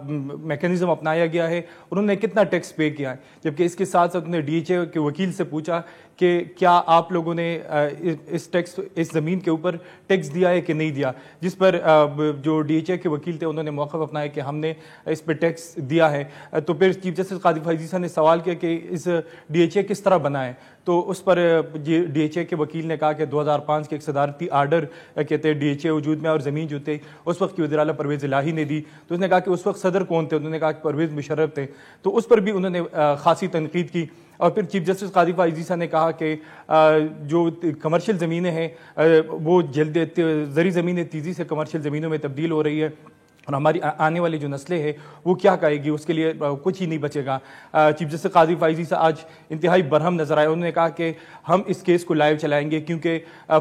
میکینزم اپنایا گیا ہے, انہوں نے کتنا ٹیکس پے کیا ہے. جبکہ اس کے ساتھ ساتھ انہوں نے ڈی ایچ اے کے وکیل سے پوچھا کہ کیا آپ لوگوں نے اس زمین کے اوپر ٹیکس دیا ہے کہ نہیں دیا, جس پر جو ڈی ایچ اے کے وکیل تھے انہوں نے موقف اپنایا کہ ہم نے اس پہ ٹیکس دیا ہے. تو پھر چیف جسٹس قاضی فائز عیسیٰ نے سوال کیا کہ اس ڈی ایچ اے کس طرح بنا ہے, تو اس پر ڈی ایچ اے کے وکیل نے کہا کہ 2005 کے ایک صدارتی آرڈر کہتے ہیں ڈی ایچ اے وجود میں, اور زمین جو تھی اس وقت کی وزیر اعلیٰ پرویز الہی نے دی. تو اس نے کہا کہ اس وقت صدر کون تھے, انہوں نے کہا کہ پرویز مشرف تھے. تو اس پر بھی انہوں نے خاصی تنقید کی. اور پھر چیف جسٹس قاضی فائز عیسیٰ نے کہا کہ جو کمرشل زمینیں ہیں وہ جلد زرعی زمینیں تیزی سے کمرشل زمینوں میں تبدیل ہو رہی ہے, اور ہماری آنے والی جو نسلیں ہیں وہ کیا کہے گی, اس کے لیے کچھ ہی نہیں بچے گا. چیف جسٹس قاضی فائز عیسیٰ آج انتہائی برہم نظر آئے. انہوں نے کہا کہ ہم اس کیس کو لائیو چلائیں گے, کیونکہ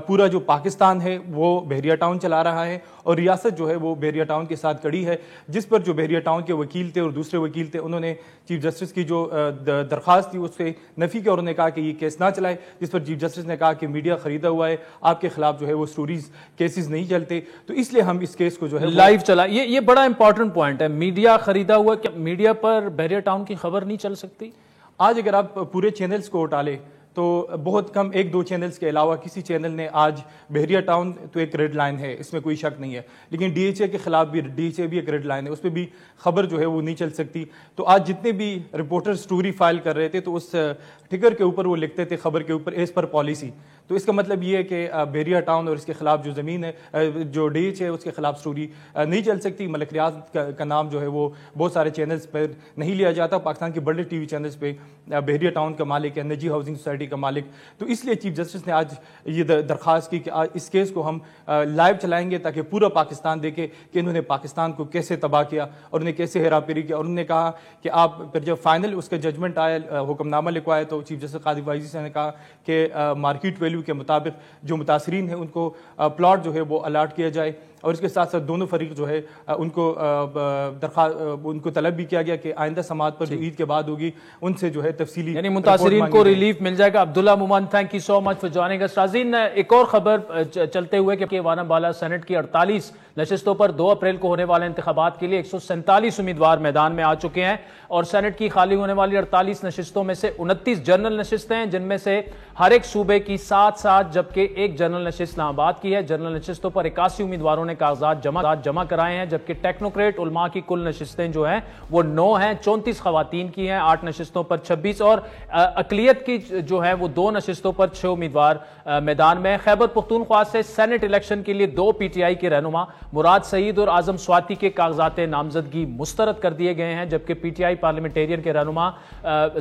پورا جو پاکستان ہے وہ بیریا ٹاؤن چلا رہا ہے, اور ریاست جو ہے وہ بیریا ٹاؤن کے ساتھ کڑی ہے, جس پر جو بیریا ٹاؤن کے وکیل تھے اور دوسرے وکیل تھے انہوں نے چیف جسٹس کی جو درخواست تھی اس سے نفی کیا, اور انہوں نے کہا کہ یہ کیس نہ چلائے, جس پر چیف جسٹس نے کہا کہ میڈیا خریدا ہوا ہے, آپ کے خلاف جو ہے وہ سٹوریز کیسز نہیں چلتے, تو اس لیے ہم اس کیس کو جو ہے لائیو چلا. یہ بڑا امپورٹنٹ پوائنٹ ہے, میڈیا خریدا ہوا, کہ میڈیا پر بیریا ٹاؤن کی خبر نہیں چل سکتی؟ آج اگر آپ پورے چینلز کو اٹھا لیں تو بہت کم 1-2 چینلز کے علاوہ کسی چینل نے آج بیریا ٹاؤن تو ایک ریڈ لائن ہے, اس میں کوئی شک نہیں ہے, لیکن ڈی ایچ اے کے خلاف بھی ڈی ایچ اے بھی ایک ریڈ لائن ہے, اس پہ بھی خبر جو ہے وہ نہیں چل سکتی. تو آج جتنے بھی رپورٹر سٹوری فائل کر رہے تھے تو اس ٹکر کے اوپر وہ لکھتے تھے خبر کے اوپر ایز پر پالیسی. تو اس کا مطلب یہ ہے کہ بیریا ٹاؤن اور اس کے خلاف جو زمین ہے, جو ڈی ایچ ہے, اس کے خلاف سٹوری نہیں چل سکتی. ملک ریاض کا نام جو ہے وہ بہت سارے چینلز پر نہیں لیا جاتا. پاکستان کے بڑے ٹی وی چینلز پہ بیریا ٹاؤن کا مالک ہے, نجی ہاؤسنگ سوسائٹی پراپرٹی کا مالک. تو اس لیے چیف جسٹس نے آج یہ درخواست کی کہ اس کیس کو ہم لائیو چلائیں گے تاکہ پورا پاکستان دیکھے کہ انہوں نے پاکستان کو کیسے تباہ کیا اور انہیں کیسے ہیرا پھیری کیا. اور انہوں نے کہا کہ آپ پھر جب فائنل اس کا ججمنٹ آیا, حکم نامہ لکھوایا, تو چیف جسٹس قاضی وائزی صاحب نے کہا کہ مارکیٹ ویلیو کے مطابق جو متاثرین ہیں ان کو پلاٹ جو ہے وہ الاٹ کیا جائے. اور اس کے ساتھ ساتھ دونوں فریق جو ہے ان کو طلب بھی کیا گیا کہ آئندہ سماعت پر جو عید کے بعد ہوگی ان سے جو ہے تفصیلی یعنی متاثرین کو ریلیف مل جائے گا. Abdullah Momin, thank you so much for joining us. ناظرین, ایک اور خبر چلتے ہوئے کہ ایوانا بالا سینٹ کی 48 نشستوں پر 2 اپریل کو ہونے والے انتخابات کے لیے 147 امیدوار میدان میں آ چکے ہیں, اور سینٹ کی خالی ہونے والی 48 نشستوں میں سے 29 جنرل نشستیں ہیں, جن میں سے ہر ایک صوبے کی 7 جبکہ ایک جنرل نشست اسلام آباد کی ہے. جنرل نشستوں پر 81 امیدواروں نے کاغذات جمع کرائے ہیں, جبکہ ٹیکنوکریٹ علماء کی کل نشستیں جو ہیں وہ 9 ہیں. 34 خواتین کی ہیں, 8 نشستوں پر 26, اور اقلیت کی جو ہے وہ 2 نشستوں پر 6 امیدوار میدان میں. خیبر پختونخوا سے سینٹ الیکشن کے لیے 2 پی ٹی آئی کے رہنما مراد سعید اور اعظم سواتی کے کاغذات نامزدگی مسترد کر دیے گئے ہیں, جبکہ پی ٹی آئی پارلیمنٹیرین کے رہنما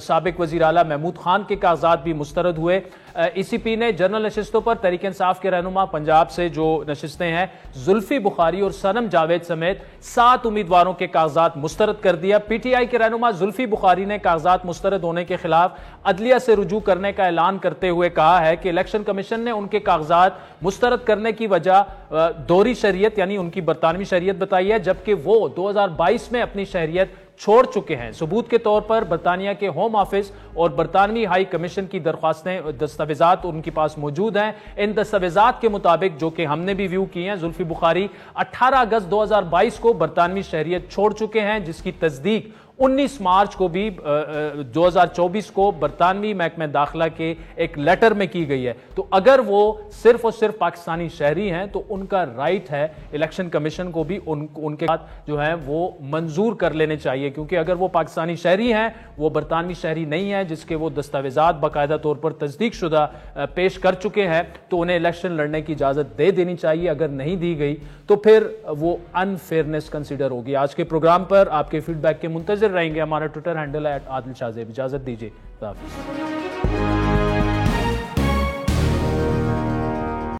سابق وزیر اعلیٰ محمود خان کے کاغذات بھی مسترد ہوئے. ای سی پی نے جنرل نشستوں پر تحریک انصاف کے رہنما پنجاب سے جو نشستیں ہیں زلفی بخاری اور سنم جاوید سمیت 7 امیدواروں کے کاغذات مسترد کر دیا. پی ٹی آئی کے رہنما زلفی بخاری نے کاغذات مسترد ہونے کے خلاف عدلیہ سے رجوع کرنے کا اعلان کرتے ہوئے کہا ہے کہ الیکشن کمیشن نے ان کے کاغذات مسترد کرنے کی وجہ دوہری شہریت یعنی ان کی برطانوی شہریت بتائی ہے, جبکہ وہ 2022 میں اپنی شہریت چھوڑ چکے ہیں. ثبوت کے طور پر برطانیہ کے ہوم آفس اور برطانوی ہائی کمیشن کی درخواستیں دستاویزات ان کے پاس موجود ہیں. ان دستاویزات کے مطابق جو کہ ہم نے بھی ویو کی ہیں, زلفی بخاری 18 اگست 2022 کو برطانوی شہریت چھوڑ چکے ہیں, جس کی تصدیق 19 مارچ کو بھی 2024 کو برطانوی محکمہ داخلہ کے ایک لیٹر میں کی گئی ہے. تو اگر وہ صرف اور صرف پاکستانی شہری ہیں تو ان کا رائٹ ہے الیکشن کمیشن کو بھی ان کے ساتھ جو ہے وہ منظور کر لینے چاہیے, کیونکہ اگر وہ پاکستانی شہری ہیں, وہ برطانوی شہری نہیں ہیں جس کے وہ دستاویزات باقاعدہ طور پر تصدیق شدہ پیش کر چکے ہیں, تو انہیں الیکشن لڑنے کی اجازت دے دینی چاہیے. اگر نہیں دی گئی تو پھر وہ انفیئرنس کنسیڈر ہوگی. آج کے پروگرام پر آپ کے فیڈ بیک کے منتظر رہیں گے. ہمارا ٹویٹر ہینڈل ہے @عادل شاہ زیب. اجازت دیجیے, خدا حافظ.